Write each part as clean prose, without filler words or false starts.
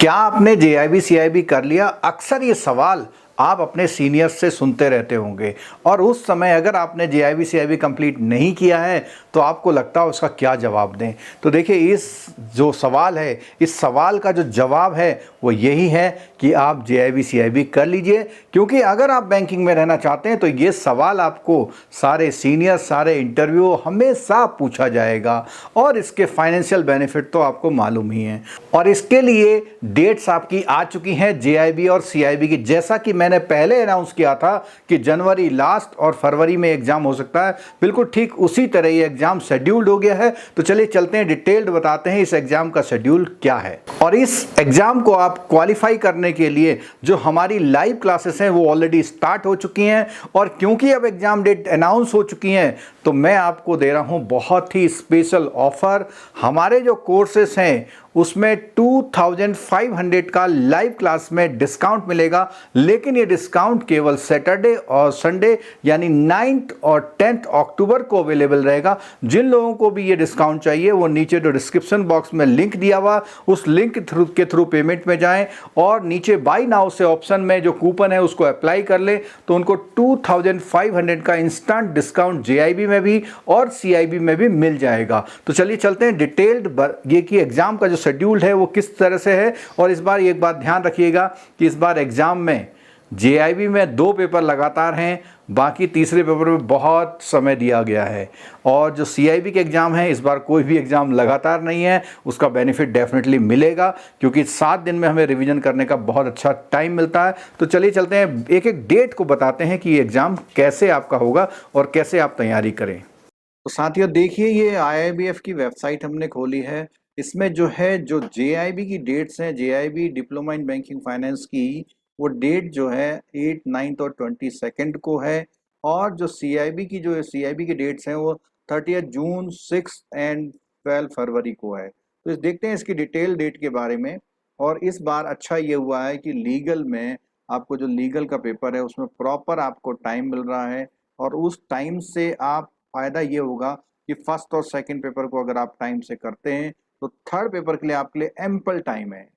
क्या आपने JIB CIB कर लिया? अक्सर ये सवाल आप अपने सीनियर्स से सुनते रहते होंगे और उस समय अगर आपने जेआईबी सीआईबी कंप्लीट नहीं किया है तो आपको लगता है उसका क्या जवाब दें। तो देखिए, इस जो सवाल है, इस सवाल का जो जवाब है वो यही है कि आप जेआईबी सीआईबी कर लीजिए, क्योंकि अगर आप बैंकिंग में रहना चाहते हैं तो ये सवाल आपको सारे सीनियर, सारे इंटरव्यू हमेशा पूछा जाएगा और इसके फाइनेंशियल बेनिफिट तो आपको मालूम ही हैं। और इसके लिए डेट्स आपकी आ चुकी हैं जेआईबी और सीआईबी की। जैसा कि मैंने पहले अनाउंस किया था कि जनवरी लास्ट और फरवरी में एग्जाम हो सकता है, बिल्कुल ठीक उसी तरह ये एग्जाम शेड्यूल्ड हो गया है। तो चलिए चलते हैं, डिटेल्ड बताते हैं इस एग्जाम का शेड्यूल क्या है। और इस एग्जाम को आप क्वालिफाई करने के लिए जो हमारी लाइव क्लासेस हैं वो ऑलरेडी स्टार्ट हो चुकी हैं, और क्योंकि अब एग्जाम डेट अनाउंस हो चुकी हैं तो मैं आपको दे रहा हूं बहुत ही स्पेशल ऑफर। हमारे जो कोर्सेस हैं उसमें 2500 का लाइव क्लास में डिस्काउंट मिलेगा, लेकिन ये डिस्काउंट केवल सैटरडे और संडे यानी 9 और 10 अक्टूबर को अवेलेबल रहेगा। जिन लोगों को भी ये डिस्काउंट चाहिए वो नीचे जो डिस्क्रिप्शन बॉक्स में लिंक दिया हुआ उस लिंक के थ्रू पेमेंट में जाएं और नीचे बाय नाउ से ऑप्शन में जो कूपन है उसको अप्लाई कर ले तो उनको 2500 का इंस्टेंट डिस्काउंट जेआईबी में भी और सीआईबी में भी मिल जाएगा। तो चलिए चलते हैं डिटेल्ड ये कि एग्जाम का जो शेड्यूल है वो किस तरह से है। और इस बार एक बात ध्यान रखिएगा कि इस बार एग्जाम में जेआईबी में 2 पेपर लगातार हैं, बाकी तीसरे पेपर में बहुत समय दिया गया है। और जो सीआईबी के एग्जाम है, इस बार कोई भी एग्जाम लगातार नहीं है, उसका बेनिफिट डेफिनेटली मिलेगा क्योंकि 7 दिन में हमें रिवीजन करने का बहुत अच्छा टाइम मिलता है। तो चलिए चलते हैं, एक एक डेट को बताते हैं कि ये एग्जाम कैसे आपका होगा और कैसे आप तैयारी करें। तो साथियों देखिए, ये आईआईबीएफ की वेबसाइट हमने खोली है। इसमें जो है जो जेआईबी की डेट्स हैं, JIB diploma in banking finance की, वो डेट जो है 8, 9 और 22 को है। और जो सीआईबी की सीआईबी डेट्स हैं वो 30 जून, 6 एंड 12 फरवरी को है। तो देखते हैं इसकी डिटेल डेट के बारे में। और इस बार अच्छा ये हुआ है कि लीगल में आपको जो लीगल का पेपर है उसमें प्रॉपर आपको टाइम मिल रहा है, और उस टाइम से आप फायदा ये होगा कि फर्स्ट और सेकंड पेपर को अगर आप टाइम से करते हैं तो थर्ड पेपर के लिए आपके लिए एम्पल टाइम है।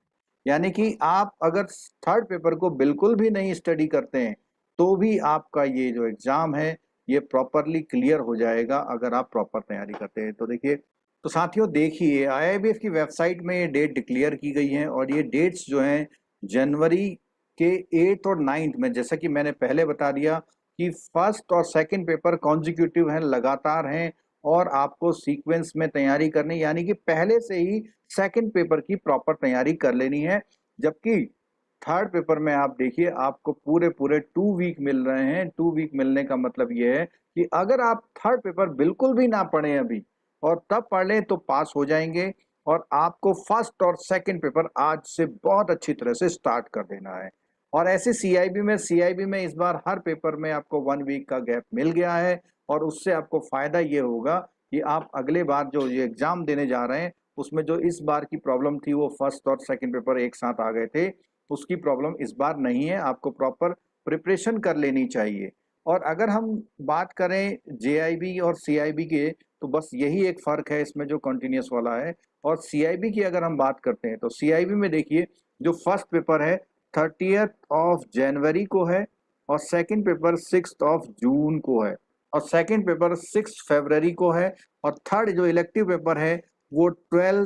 यानी कि आप अगर थर्ड पेपर को बिल्कुल भी नहीं स्टडी करते हैं तो भी आपका ये जो एग्जाम है ये प्रॉपरली क्लियर हो जाएगा अगर आप प्रॉपर तैयारी करते हैं। तो देखिए, तो साथियों देखिए, आईआईबीएफ की वेबसाइट में ये डेट डिक्लेयर की गई है और ये डेट्स जो हैं जनवरी के 8 और 9 में, जैसा कि मैंने पहले बता दिया कि फर्स्ट और सेकंड पेपर कॉन्जिक्यूटिव हैं, लगातार हैं, और आपको सीक्वेंस में तैयारी करनी, यानी कि पहले से ही सेकंड पेपर की प्रॉपर तैयारी कर लेनी है। जबकि थर्ड पेपर में आप देखिए, आपको पूरे पूरे 2 वीक मिल रहे हैं। 2 वीक मिलने का मतलब ये है कि अगर आप थर्ड पेपर बिल्कुल भी ना पढ़े अभी और तब पढ़ लें तो पास हो जाएंगे। और आपको फर्स्ट और सेकंड पेपर आज से बहुत अच्छी तरह से स्टार्ट कर देना है। और ऐसे सीआईबी में इस बार हर पेपर में आपको 1 वीक का गैप मिल गया है, और उससे आपको फायदा ये होगा कि आप अगले बार जो ये एग्जाम देने जा रहे हैं उसमें जो इस बार की प्रॉब्लम थी वो फर्स्ट और सेकंड पेपर एक साथ आ गए थे, उसकी प्रॉब्लम इस बार नहीं है। आपको प्रॉपर प्रिपरेशन कर लेनी चाहिए। और अगर हम बात करें जेआईबी और सीआईबी के, तो बस यही एक फर्क है इसमें जो कंटिन्यूस वाला है। और सीआईबी की अगर हम बात करते हैं तो सीआईबी में देखिए, जो फर्स्ट पेपर है 30 जनवरी को है, और सेकंड पेपर 6 जून को है, और सेकंड पेपर 6 फरवरी को है, और थर्ड जो इलेक्टिव पेपर है वो 12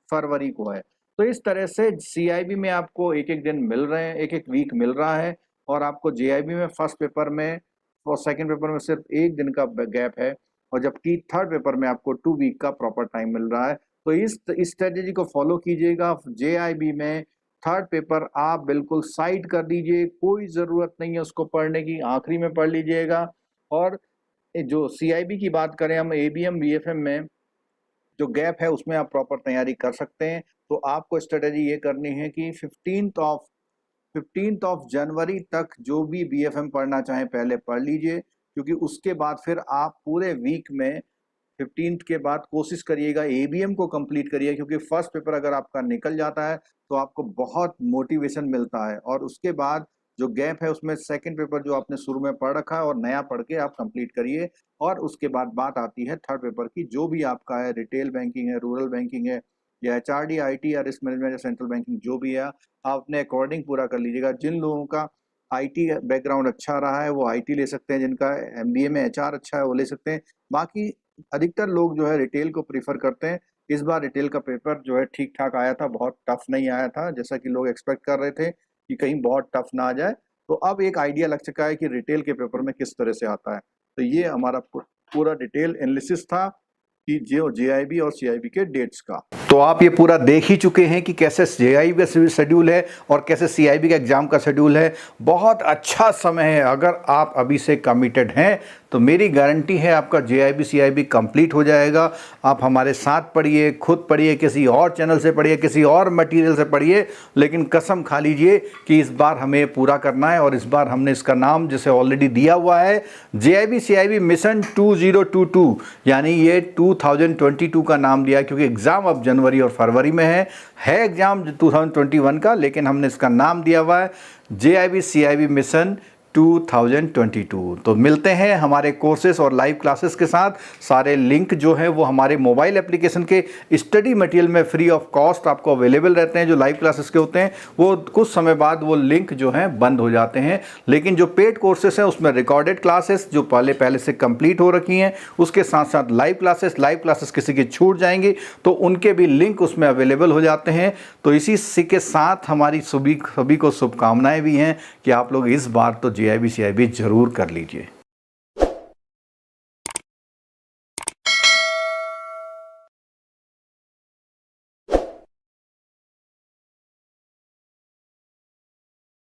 फरवरी को है। तो इस तरह से सीआईबी में आपको एक एक दिन मिल रहे हैं, एक एक वीक मिल रहा है, और आपको जेआईबी में फर्स्ट पेपर में और सेकंड पेपर में सिर्फ एक दिन का गैप है, और जबकि थर्ड पेपर में आपको 2 वीक का प्रॉपर टाइम मिल रहा है। तो इस स्ट्रेटेजी को फॉलो कीजिएगा। जेआईबी में थर्ड पेपर आप बिल्कुल साइड कर दीजिए, कोई ज़रूरत नहीं है उसको पढ़ने की, आखिरी में पढ़ लीजिएगा। और जो सीआईबी की बात करें हम, एबीएम बीएफएम में जो गैप है उसमें आप प्रॉपर तैयारी कर सकते हैं। तो आपको स्ट्रेटेजी ये करनी है कि 15 जनवरी तक जो भी बीएफएम पढ़ना चाहें पहले पढ़ लीजिए, क्योंकि उसके बाद फिर आप पूरे वीक में 15 के बाद कोशिश करिएगा एबीएम को कंप्लीट करिए, क्योंकि फर्स्ट पेपर अगर आपका निकल जाता है तो आपको बहुत मोटिवेशन मिलता है। और उसके बाद जो गैप है उसमें सेकंड पेपर जो आपने शुरू में पढ़ रखा है और नया पढ़ के आप कंप्लीट करिए। और उसके बाद बात आती है थर्ड पेपर की, जो भी आपका है, रिटेल बैंकिंग है, रूरल बैंकिंग है, या HRD, IT या रिस्क मैनेजमेंट या सेंट्रल बैंकिंग जो भी है, आप अपने अकॉर्डिंग पूरा कर लीजिएगा। जिन लोगों का IT बैकग्राउंड अच्छा रहा है वो IT ले सकते हैं, जिनका MBA में HR अच्छा है वो ले सकते हैं। बाकी अधिकतर लोग जो है रिटेल को प्रीफर करते हैं। इस बार रिटेल का पेपर जो है ठीक ठाक आया था, बहुत टफ नहीं आया था जैसा कि लोग एक्सपेक्ट कर रहे थे कि कहीं बहुत टफ ना आ जाए। तो अब एक आइडिया लग चुका है कि रिटेल के पेपर में किस तरह से आता है। तो ये हमारा पूरा डिटेल एनालिसिस था कि जो JIB और CIB के डेट्स का। तो आप ये पूरा देख ही चुके हैं कि कैसे JIB का शेड्यूल है और कैसे CIB का एग्जाम का शेड्यूल है। बहुत अच्छा समय है, अगर आप अभी से कमिटेड हैं तो मेरी गारंटी है आपका JIB CIB कंप्लीट हो जाएगा। आप हमारे साथ पढ़िए, खुद पढ़िए, किसी और चैनल से पढ़िए, किसी और मटेरियल से पढ़िए, लेकिन कसम खा लीजिए कि इस बार हमें पूरा करना है। और इस बार हमने इसका नाम जैसे ऑलरेडी दिया हुआ है JIB CIB मिशन 2022, यानी ये 2022 का नाम दिया क्योंकि एग्ज़ाम अब जनवरी और फरवरी में है एग्ज़ाम 2021 का, लेकिन हमने इसका नाम दिया हुआ है JIB CIB मिशन 2022। तो मिलते हैं हमारे कोर्सेस और लाइव क्लासेस के साथ। सारे लिंक जो हैं वो हमारे मोबाइल एप्लीकेशन के स्टडी मटेरियल में फ्री ऑफ कॉस्ट आपको अवेलेबल रहते हैं। जो लाइव क्लासेस के होते हैं वो कुछ समय बाद वो लिंक जो हैं बंद हो जाते हैं, लेकिन जो पेड कोर्सेस हैं उसमें रिकॉर्डेड क्लासेस जो पहले से कंप्लीट हो रखी हैं, उसके साथ साथ लाइव क्लासेस किसी की छूट जाएंगी तो उनके भी लिंक उसमें अवेलेबल हो जाते हैं। तो इसी के साथ हमारी सभी को शुभकामनाएं भी हैं कि आप लोग इस बार तो JIB CIB जरूर कर लीजिए।